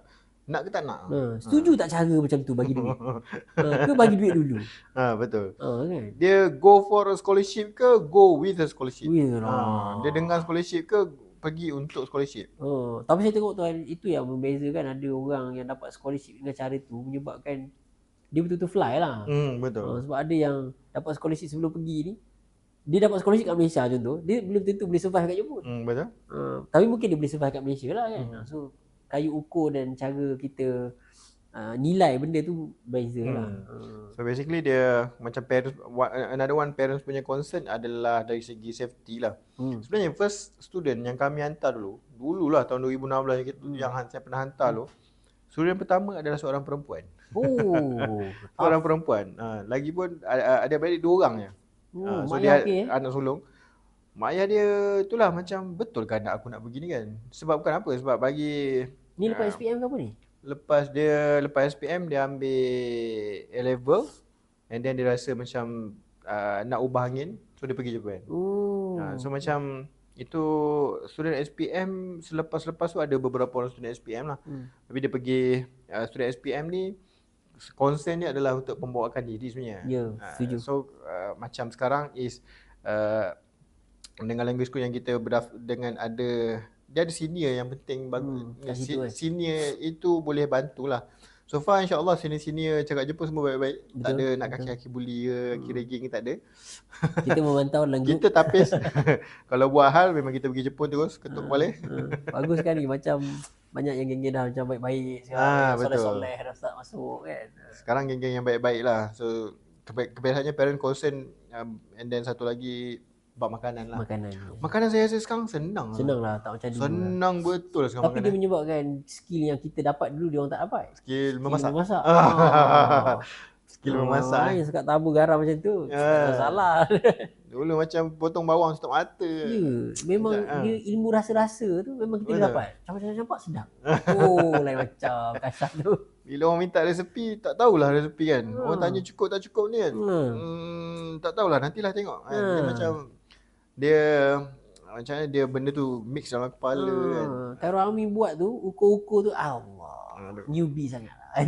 Nak ke tak nak? Setuju tak cara macam tu bagi duit? Ke bagi duit dulu? Betul. Kan? Dia go for a scholarship ke go with a scholarship? Dia dengan scholarship ke pergi untuk scholarship? Tapi saya tengok tuan, itu yang membezakan. Ada orang yang dapat scholarship dengan cara tu menyebabkan dia betul-betul fly lah. Betul. Sebab ada yang dapat scholarship sebelum pergi ni, dia dapat scholarship kat Malaysia contoh, dia belum tentu boleh survive kat Jepun. Betul. Tapi mungkin dia boleh survive kat Malaysia lah kan. So kayu ukur dan cara kita nilai benda tu beza lah. So basically dia macam parents, another one parents punya concern adalah dari segi safety lah. Sebenarnya first student yang kami hantar dululah tahun 2016 yang saya pernah hantar student pertama adalah seorang perempuan. Seorang perempuan. Lagipun ada balik 2 orang je. So dia anak sulung. Mak ayah dia itulah macam, betul ke anak aku nak pergi ni kan? Sebabkan apa? Sebab bagi ni lepas SPM ke apa ni? Lepas SPM dia ambil A-level, and then dia rasa macam nak ubah angin, so dia pergi Japan. So macam itu student SPM, selepas tu ada beberapa orang student SPM lah. Tapi dia pergi student SPM ni concern dia adalah untuk pembawakan diri sebenarnya. Ya, setuju. So macam sekarang is dengan language school yang kita dengan ada dia ada senior yang penting bagus. kat situ kan. Senior itu boleh bantulah. So far insya-Allah senior cakap Jepun semua baik-baik. Tak ada nak kaki-kaki buli ke, kira geng ke, tak ada. Kita memantau dalam grup. Kita tapis kalau buat hal memang kita pergi Jepun terus ketuk kepala. Bagus kan ni, macam banyak yang geng-geng dah macam baik-baik sekarang. Betul. Soleh-soleh dah start masuk kan. Sekarang geng-geng yang baik-baik lah. So kebiasaannya parent concern and then satu lagi bab makanan lah. Makanan saya rasa sekarang senang lah, tak macam dulu. Senang betul sekarang. Tapi dia menyebabkan skill yang kita dapat dulu dia orang tak dapat. Skill memasak. Skill memasak. Yang suka tabur garam macam tu. Salah. Dulu macam potong bawang tutup mata. Ya, memang dia ilmu rasa-rasa tu memang kita dapat. Campak-campak sedap. Lain macam kasar tu. Bila orang minta resepi, tak tahulah resepi kan. Orang tanya cukup tak cukup ni kan. Tak tahulah, nantilah tengok kan. Dia macam macam mana dia benda tu mix dalam kepala kan. Kalau Ami buat tu, ukur-ukur tu Allah. Newbie sangat lah.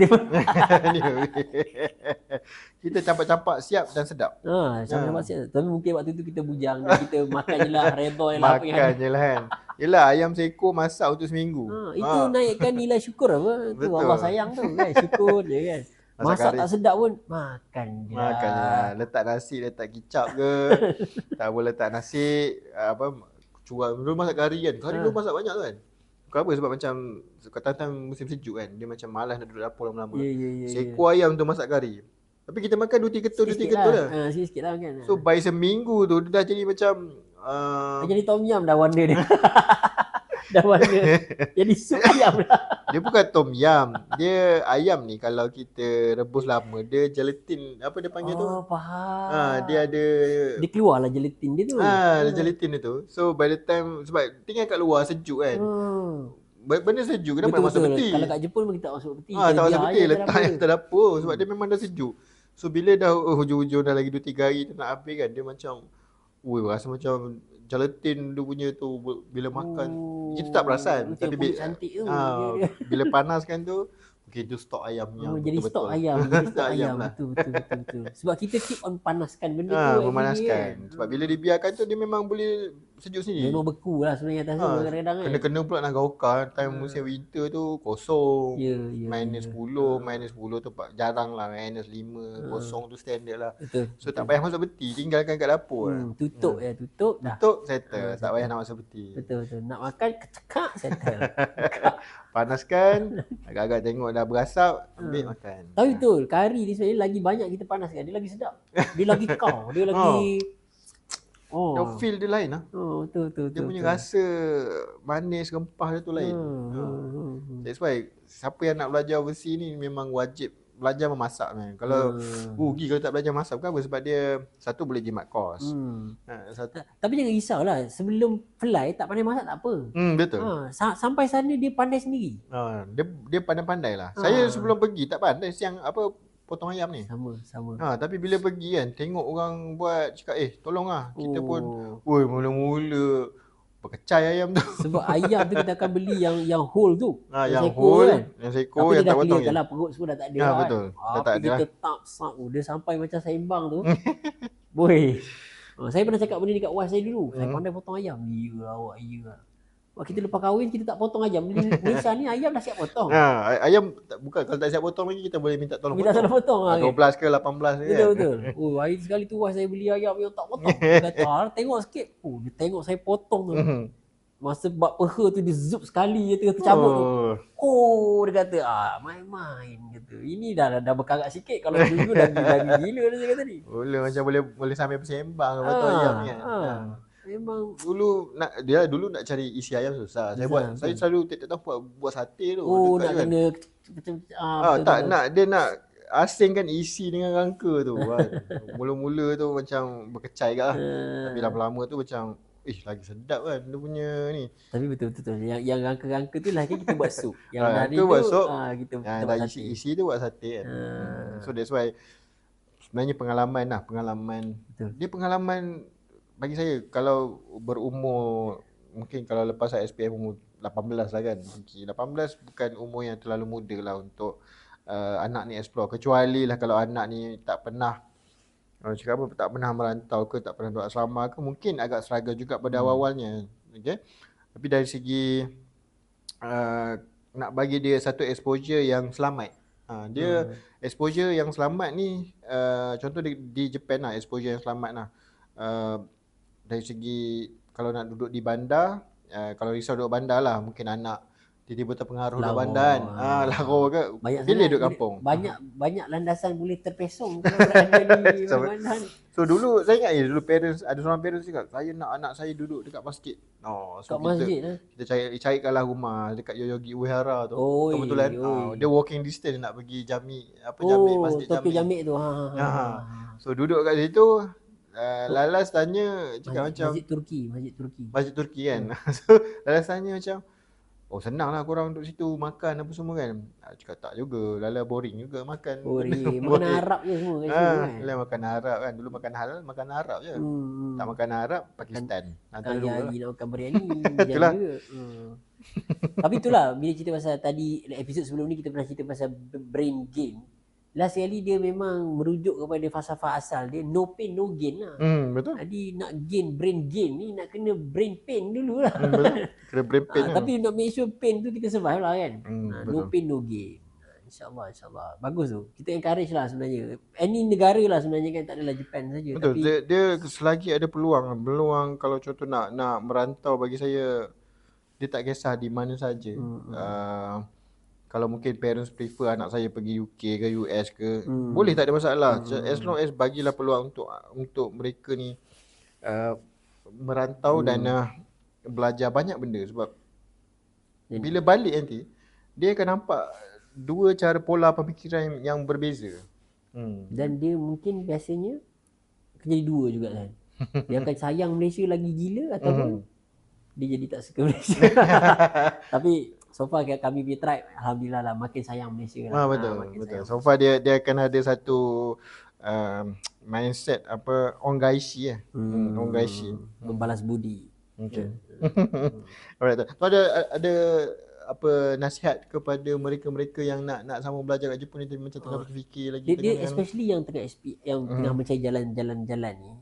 Kita campak-campak siap dan sedap. Campak-campak siap. Tapi mungkin waktu tu kita bujang. Kita makan je lah, redha je lah. Makan je lah kan. Yelah, ayam seekor masak untuk seminggu. Itu naikkan nilai syukur apa. Tu Allah sayang tu kan. Syukur je kan. Masak tak sedap pun makan je lah. Letak nasi, letak kicap ke. Tak boleh letak nasi curang. Dulu masak kari kan. Kari dulu masak banyak tu kan. Kenapa? Sebab macam kadang-kadang musim sejuk kan. Dia macam malas nak duduk dapur lama-lama. Seekor ayam tu masak kari. Tapi kita makan 2-3 ketul lah. Sikit lah kan. So by seminggu tu dia dah jadi macam jadi tom yum dah warna dia. Dah warna. Jadi sup ayam dah. Dia bukan tom yum. Dia ayam ni kalau kita rebus lama dia gelatin apa dia panggil tu? Faham. Dia ada dia keluar lah gelatin dia tu. Ada gelatin dia tu. So by the time sebab tinggal kat luar sejuk kan. Benda sejuk kenapa masuk peti? Kalau kat Jepun kita masuk peti. Tak masuk peti, letak yang atas dapur sebab dia memang dah sejuk. So bila dah hujung-hujung dah lagi 2-3 hari tu nak habis kan, dia macam rasa macam gelatin dia punya tu bila makan kita tak perasan. Tapi bila cantik tu. Bila panaskan tu okay, tu stok ayam yang jadi betul-betul. Stok ayam, jadi stok ayam. Lah. Betul. Sebab kita keep on panaskan benda tu. Memanaskan. Sebab bila dibiarkan tu dia memang boleh sejuk sendiri. Memang beku lah sebenarnya atas tu kadang-kadang kan. Kena pula Nagaoka time musim winter tu kosong. Minus 10 tu jarang lah. Minus 5 kosong tu standard lah. Betul. So tak payah masuk peti, tinggalkan kat dapur. Tutup dah. Tutup settle. Tak payah nak masuk peti. Betul. Nak makan kecekak settle. Panaskan, agak-agak tengok dah berasap, ambil makan. Tapi betul, kari ni sebenarnya lagi banyak kita panaskan, dia lagi sedap. Dia lagi kau, dia lagi dia feel dia lain lah. Betul. Dia punya rasa manis, rempah dia tu lain. That's why siapa yang nak belajar overseas ni memang wajib belajar memasak kan. Kalau rugi kalau tak belajar masak. Bukan apa, sebab dia satu boleh jimat kos. Tapi jangan risaulah, sebelum fly tak pandai masak tak apa. Betul. Sampai sana dia pandai sendiri. Dia pandai-pandai lah. Saya sebelum pergi tak pandai siang potong ayam ni. Sama. Tapi bila pergi kan tengok orang buat cakap tolonglah. Kita pun mula-mula berkecai ayam tu. Sebab ayam tu kita akan beli yang whole tu. Yang whole kan? Yang seekor yang tak potong. Tapi dia dah perut semua dah tak ada. Betul. Dah tak ada. Kita tetap dia sampai macam seimbang tu. Boy. Saya pernah cakap benda ni kat wife saya dulu. Saya pandai potong ayam. Ya awak ya. Kita lepas kahwin kita tak potong ayam. Malaysia ni ayam dah siap potong. Ayam bukan kalau tak siap potong lagi kita boleh minta tolong potong. 12 ke 18 ke. Betul. Hari sekali tu saya beli ayam yang tak potong. Dia kata, tengok sikit. Dia tengok saya potong tu. Masa bab peha tu dia zup sekali je tercabut tu. Dia kata, main-main kata. Ini dah berkarat sikit kalau dulu dah gila dia kata ni. Macam boleh sambil bersembang potong ayam ni kan. Memang dulu nak cari isi ayam susah. Saya selalu tiap-tiap buat sate tu. Nak kena macam dia nak asingkan isi dengan rangka tu kan. Mula-mula tu macam berkecai ke lah. Tapi lama-lama tu macam lagi sedap kan dia punya ni. Tapi betul. Yang rangka-rangka tu lah kan kita buat sup. Yang hari tu buat sup. Kita buat isi tu buat sate kan. So that's why sebenarnya pengalaman. Betul. Dia pengalaman bagi saya kalau berumur mungkin kalau lepas saya SPM umur 18 lah kan. 18 bukan umur yang terlalu muda lah untuk anak ni explore. Kecuali lah kalau anak ni tak pernah cakap apa, tak pernah merantau ke, tak pernah duduk asrama ke, mungkin agak struggle juga pada awal-awalnya. Okay? Tapi dari segi nak bagi dia satu exposure yang selamat. Dia exposure yang selamat ni contoh di Japan lah, exposure yang selamat lah. Dari segi kalau nak duduk di bandar, kalau risau duduk bandar lah, mungkin anak tiba-tiba terpengaruh duduk bandar kan. Laro ke, pilih duduk kampung. Banyak landasan boleh terpesong kalau berada di bandar. So dulu saya ingat dulu ada seorang parents cakap, saya nak anak saya duduk dekat masjid. So kat masjid kita carikanlah rumah dekat Yoyogi Uehara tu. Kebetulan dia walking distance nak pergi Jami Masjid Tokyo Jami tu. So duduk kat situ, Lalas tanya cakap macam Masjid Turki kan. So Lalas tanya macam, oh senang lah korang duduk situ makan apa semua kan. Cakap tak juga, Lala boring juga makan. Makan Arab je semua kat situ kan. Lala makan Arab kan. Dulu makan halal, makan Arab je. Tak makan Arab, Pakistan. Hari nak makan biryani. Itulah. Tapi itulah, bila cerita pasal tadi, episod sebelum ni kita pernah cerita pasal brain gain. Last kali dia memang merujuk kepada falsafah asal dia, no pain no gain lah. Betul. Jadi nak brain gain ni nak kena brain pain dulu lah. Betul. Kena brain pain lah. Tapi nak make sure pain tu kita survive lah kan. No betul. pain no gain. InsyaAllah. Bagus tu. Kita encourage lah sebenarnya. Any negara lah sebenarnya kan, tak adalah Japan saja. Betul. Tapi dia selagi ada peluang kalau contoh nak merantau, bagi saya dia tak kisah di mana saja. Kalau mungkin parents prefer anak saya pergi UK ke US ke, boleh, tak ada masalah. As long as bagilah peluang untuk mereka ni merantau dan belajar banyak benda. Sebab bila balik nanti dia akan nampak dua cara pola pemikiran yang berbeza. Dan dia mungkin biasanya akan jadi dua juga kan. Dia akan sayang Malaysia lagi gila ataupun dia jadi tak suka Malaysia. Tapi so far kami punya tribe, alhamdulillah lah, makin sayang Malaysia lah. Betul. So far dia akan ada satu mindset ongaishi lah. Ongaishi. Membalas budi. Okay. Alright. So ada apa nasihat kepada mereka-mereka yang nak sama belajar kat Jepun ni, macam tengah berfikir lagi. Dia especially yang tengah yang tengah mencari jalan-jalan ni.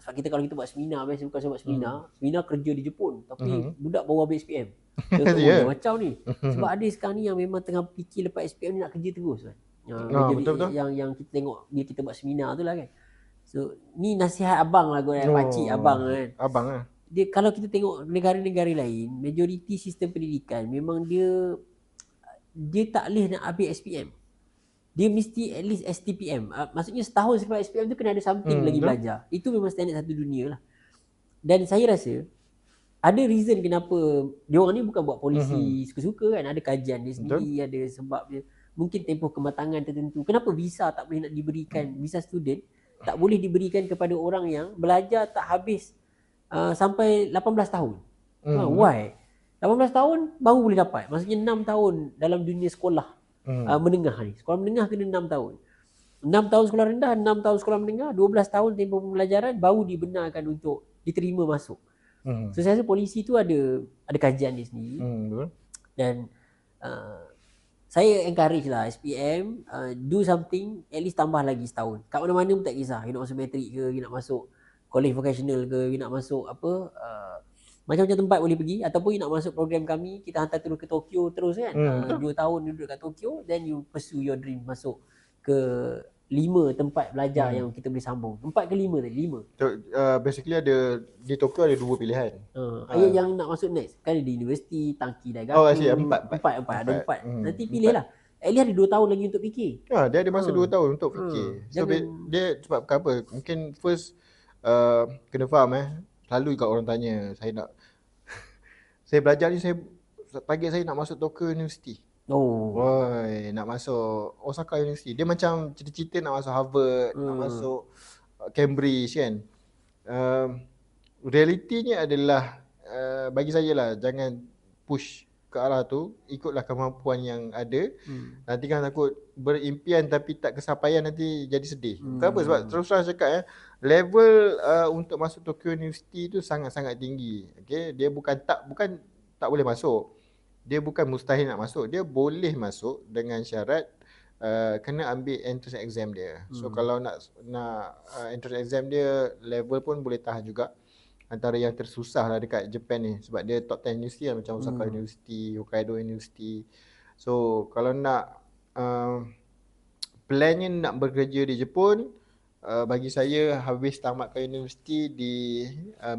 Sebab kalau kita buat seminar, biasa bukan saya buat seminar kerja di Jepun, tapi budak baru habis SPM. Macam ni. Sebab ada sekarang ni yang memang tengah fikir lepas SPM ni nak kerja terus kan. Betul. Yang kita tengok bila kita buat seminar tu lah kan. So ni nasihat abang lah, pakcik abang kan. Abang lah. Dia kalau kita tengok negara-negara lain, majoriti sistem pendidikan memang dia tak boleh nak habis SPM. Dia mesti at least STPM. Maksudnya setahun selepas SPM tu kena ada something lagi belajar. Itu memang standard satu dunia lah. Dan saya rasa ada reason kenapa dia orang ni bukan buat polisi suka-suka kan. Ada kajian dia sendiri, ada sebab dia. Mungkin tempoh kematangan tertentu. Kenapa visa tak boleh nak diberikan, visa student tak boleh diberikan kepada orang yang belajar tak habis sampai 18 tahun. Why? 18 tahun baru boleh dapat. Maksudnya 6 tahun dalam dunia sekolah menengah ni. Sekolah menengah kena 6 tahun. 6 tahun sekolah rendah, 6 tahun sekolah menengah, 12 tahun tempoh pembelajaran baru dibenarkan untuk diterima masuk. So saya rasa polisi tu ada kajian dia sendiri. Dan saya encourage lah SPM do something, at least tambah lagi setahun. Kat mana-mana pun tak kisah. You nak masuk matrik ke, you nak masuk college vocational ke, you nak masuk macam-macam tempat boleh pergi. Ataupun you nak masuk program kami, kita hantar terus ke Tokyo terus kan. 2 tahun duduk kat Tokyo, then you pursue your dream masuk ke 5 tempat belajar yang kita boleh sambung. 4 ke 5 tadi? 5. So, basically ada di Tokyo ada 2 pilihan. Yang nak masuk next kan di universiti, Tangki Daigaku. I see. 4. Ada 4. Nanti pilih lah. At least ada 2 tahun lagi untuk fikir. Dia ada masa 2 tahun untuk fikir. So dia sebab apa? Mungkin first kena faham selalu kalau orang tanya, saya belajar ni, target saya nak masuk Tokyo University. Nak masuk Osaka University. Dia macam cita-cita nak masuk Harvard, nak masuk Cambridge kan. Realitinya adalah bagi saya lah, jangan push ke arah tu, ikutlah kemampuan yang ada. Nanti kan takut berimpian tapi tak kesampaian, nanti jadi sedih. Kenapa? Sebab terus terang cakap level untuk masuk Tokyo University tu sangat-sangat tinggi. Okay? Dia bukan tak boleh masuk. Dia bukan mustahil nak masuk. Dia boleh masuk dengan syarat kena ambil entrance exam dia. So kalau nak entrance exam dia level pun boleh tahan juga. Antara yang tersusah lah dekat Japan ni sebab dia top 10 university lah, macam Osaka University, Hokkaido University. So kalau nak plannya nak bekerja di Jepun, bagi saya habis tamatkan universiti di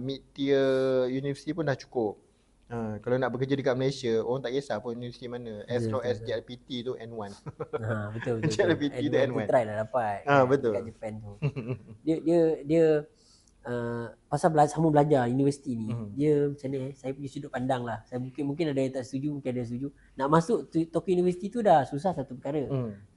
mid tier university pun dah cukup. Kalau nak bekerja dekat Malaysia, orang tak kisah pun universiti mana, as long as JLPT tu N1. Betul. JLPT tu N1. Try lah dapat betul. dekat Japan tu. Dia pasal sama belajar universiti ni, dia macam ni, saya punya sudut pandang lah. Saya mungkin ada yang tak setuju, mungkin ada yang setuju. Nak masuk Tokyo University tu dah susah satu perkara.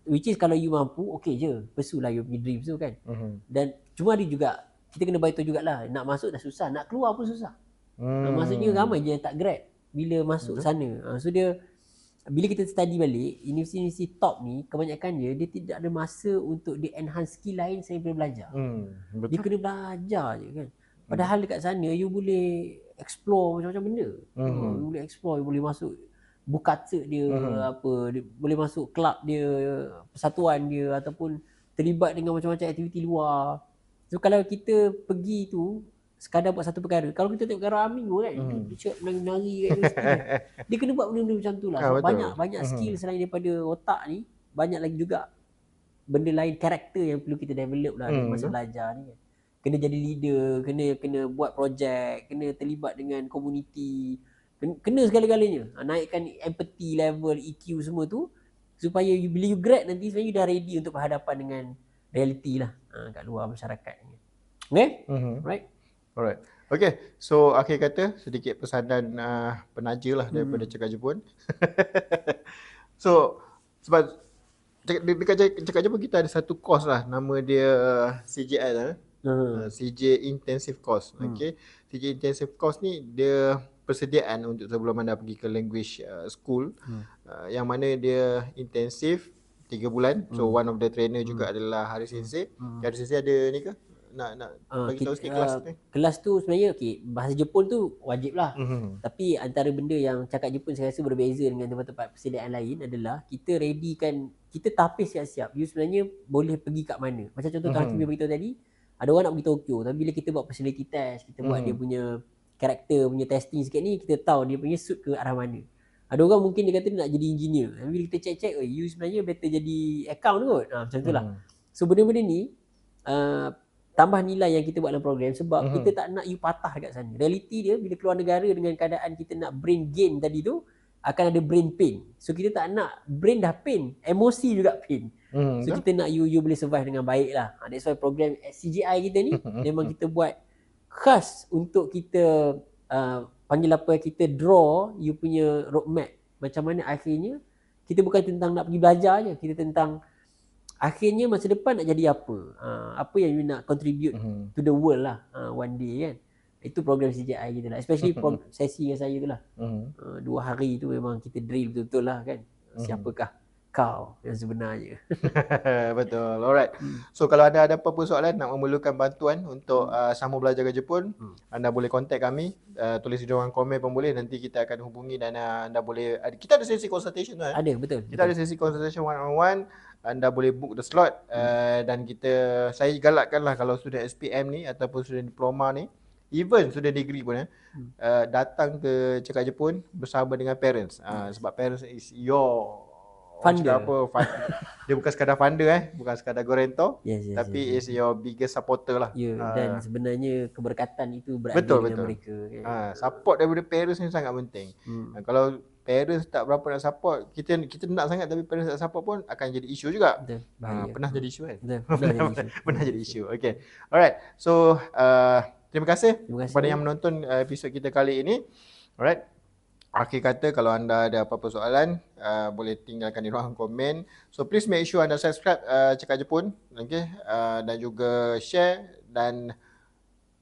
Which is kalau you mampu, okay je, pursue lah you punya dreams tu kan. Dan cuma ada juga, kita kena beritahu jugalah, nak masuk dah susah, nak keluar pun susah. Maksudnya ramai je yang tak grad bila masuk sana. So dia, bila kita study balik, universiti top ni kebanyakan dia tidak ada masa untuk dia enhance skill lain selain daripada belajar. Betul. Dia kena belajar je kan. Padahal dekat sana you boleh explore macam-macam benda. You boleh explore, you boleh masuk bukatse dia, dia boleh masuk kelab dia, persatuan dia, ataupun terlibat dengan macam-macam aktiviti luar. So kalau kita pergi tu sekadar buat satu perkara, kalau kita tengok perkara Amin kan, dia menari-nari kat universiti kan. Dia kena buat benda-benda macam tu lah. So, banyak skill selain daripada otak ni, banyak lagi juga benda lain, karakter yang perlu kita develop lah masa belajar ni kan. Kena jadi leader, kena buat projek, kena terlibat dengan komuniti, kena segala-galanya. Naikkan empathy level, EQ semua tu, supaya bila you grad nanti sebenarnya you dah ready untuk berhadapan dengan reality lah kat luar masyarakat ni. Okay? Right? Alright. Okay, so akhir kata sedikit pesanan penaja lah daripada Cakap Jepun. So sebab dekat Cakap Jepun kita ada satu course lah, nama dia CJI lah. CJ Intensive Course. Okay, CJ Intensive Course ni dia persediaan untuk sebelum anda pergi ke language school, yang mana dia intensif 3 bulan. So one of the trainer juga adalah Haris Sensei. Haris Sensei ada ni ke? Nak bagi tahu sikit kelas ni. Kelas tu sebenarnya bahasa Jepun tu wajib lah. Tapi antara benda yang Cakap Jepun saya rasa berbeza dengan tempat-tempat persediaan lain adalah kita readykan, kita tapis siap-siap. You sebenarnya boleh pergi kat mana. Macam contoh Kang Hakim beritahu tadi, ada orang nak pergi Tokyo, tapi bila kita buat personality test, kita buat dia punya karakter punya testing sikit ni, kita tahu dia punya suit ke arah mana. Ada orang mungkin dia kata dia nak jadi engineer, tapi bila kita check, you sebenarnya better jadi account kot. Macam tu lah. So benda-benda ni tambah nilai yang kita buat dalam program, sebab kita tak nak you patah dekat sana. Realiti dia bila keluar negara dengan keadaan kita nak brain gain tadi tu, akan ada brain pain. So kita tak nak brain dah pain, emosi juga pain. So kita nak you boleh survive dengan baik lah. That's why program CGI kita ni memang kita buat khas untuk kita panggil apa, kita draw you punya roadmap. Macam mana akhirnya kita bukan tentang nak pergi belajar je, kita tentang akhirnya masa depan nak jadi apa, apa yang you nak contribute to the world lah one day kan. Itu program CJI kita lah, especially sesi dengan saya tu lah. 2 hari tu memang kita drill betul-betul lah kan. Siapakah kau yang sebenarnya. Betul. Alright. So kalau anda ada apa-apa soalan, nak memerlukan bantuan untuk sambung belajar ke Jepun, anda boleh contact kami, tulis di ruangan komen pun boleh, nanti kita akan hubungi dan anda boleh, kita ada sesi consultation tu Ada, betul. Kita ada sesi consultation one on one. Anda boleh book the slot, dan saya galakkan lah kalau student SPM ni ataupun student diploma ni, even student degree pun datang ke Cakap Jepun bersama dengan parents. Sebab parents is your funder. Dia bukan sekadar funder bukan sekadar guarantor, tapi is your biggest supporter lah. Dan sebenarnya keberkatan itu berada dengan mereka kan. Support daripada parents ni sangat penting. Kalau parents tak berapa nak support, kita nak sangat tapi parents tak support pun akan jadi isu juga. Pernah jadi isu kan? Pernah jadi isu. Okay. Alright. So terima kasih kepada yang menonton episod kita kali ini. Alright. Akhir kata, kalau anda ada apa-apa soalan, boleh tinggalkan di ruangan komen. So please make sure anda subscribe Cakap Jepun, okay? Dan juga share dan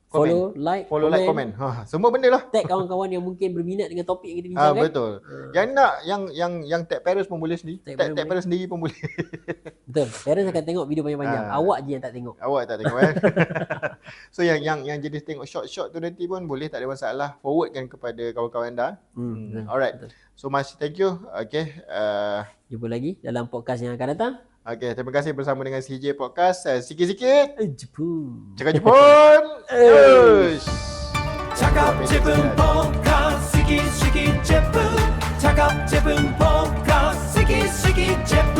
Follow, like, komen. Semua benda lah. Tag kawan-kawan yang mungkin berminat dengan topik yang kita bincangkan. Betul. Yang nak yang tag parents pun boleh sendiri. Tag parents sendiri pun boleh. Betul. Parents akan tengok video panjang-panjang. Awak je yang tak tengok. Awak tak tengok So yang jenis tengok short-short tu nanti pun boleh, tak ada masalah. Forwardkan kepada kawan-kawan anda. Alright. Betul. So masih thank you. Okay. Jumpa lagi dalam podcast yang akan datang. Okay, terima kasih bersama dengan CJ Podcast. Sikit-sikit Jepun. cakap Jepun. Cakap Jepun Podcast, sikit-sikit Jepun. Cakap Jepun Podcast, sikit-sikit Jepun.